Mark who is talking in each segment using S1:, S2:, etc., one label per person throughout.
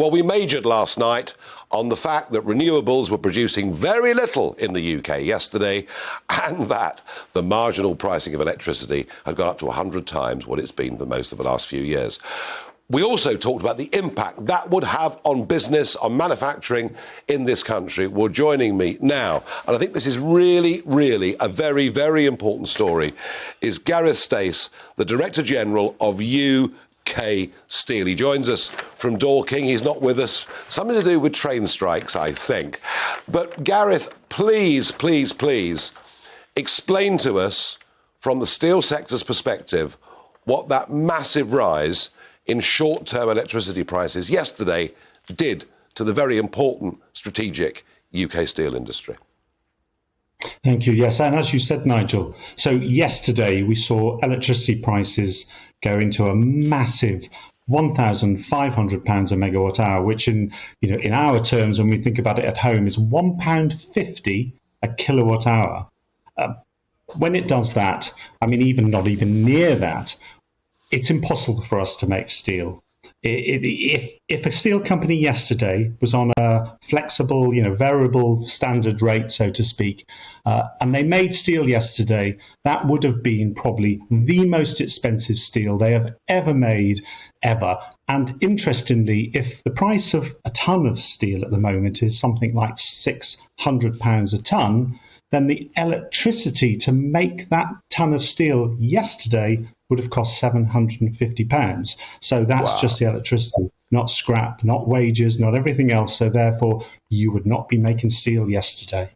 S1: Well, we majored last night on the fact that renewables were producing very little in the UK yesterday, and that the marginal pricing of electricity had gone up to 100 times what it's been for most of the last few years. We also talked about the impact that would have on business, on manufacturing in this country. Well, joining me now, and I think this is really, really a very, very important story, is Gareth Stace, the Director General of UK Steel. He joins us from Dorking. He's not with us. Something to do with train strikes, I think. But Gareth, please, please, please explain to us from the steel sector's perspective what that massive rise in short-term electricity prices yesterday did to the very important strategic UK steel industry.
S2: Thank you. Yes, and as you said, Nigel, so yesterday we saw electricity prices go into a massive £1,500 a megawatt hour, which in our terms, when we think about it at home, is £1.50 a kilowatt hour. When it does that, I mean, not even near that, it's impossible for us to make steel. If a steel company yesterday was on a flexible, variable standard rate, so to speak, and they made steel yesterday, that would have been probably the most expensive steel they have ever made, ever. And interestingly, if the price of a tonne of steel at the moment is something like £600 a tonne, then the electricity to make that tonne of steel yesterday would have cost £750. So that's just the electricity, not scrap, not wages, not everything else. So therefore, you would not be making steel yesterday.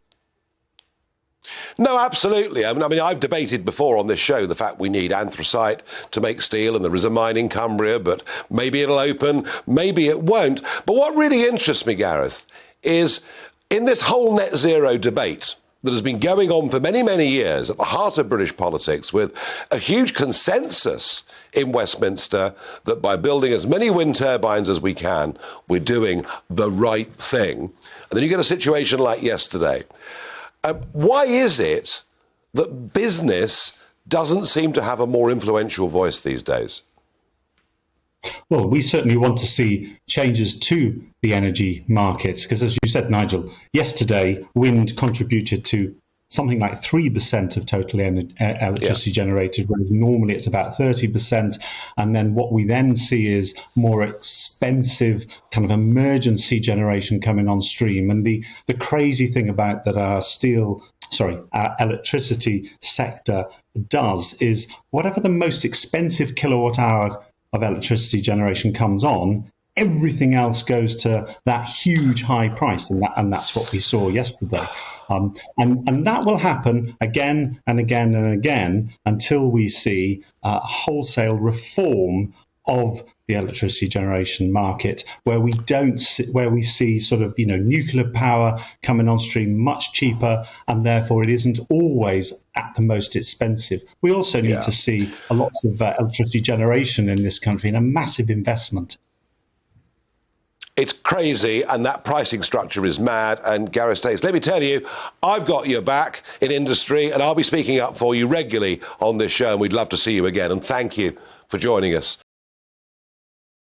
S1: No, absolutely. I mean, I've debated before on this show the fact we need anthracite to make steel, and there is a mine in Cumbria, but maybe it'll open, maybe it won't. But what really interests me, Gareth, is in this whole net zero debate that has been going on for many, many years at the heart of British politics, with a huge consensus in Westminster that by building as many wind turbines as we can, we're doing the right thing. And then you get a situation like yesterday. Why is it that business doesn't seem to have a more influential voice these days?
S2: Well, we certainly want to see changes to the energy market because, as you said, Nigel, yesterday wind contributed to something like 3% of total electricity generated, whereas normally it's about 30%. And then what we then see is more expensive kind of emergency generation coming on stream. And the crazy thing about that our electricity sector does is whatever the most expensive kilowatt hour of electricity generation comes on, everything else goes to that huge high price, and that's what we saw yesterday. And that will happen again and again and again until we see wholesale reform of the electricity generation market, where we see sort of nuclear power coming on stream much cheaper, and therefore it isn't always at the most expensive. We also need to see a lot of electricity generation in this country and a massive investment.
S1: It's crazy, and that pricing structure is mad. And Gareth Stace, let me tell you, I've got your back in industry, and I'll be speaking up for you regularly on this show, and we'd love to see you again. And thank you for joining us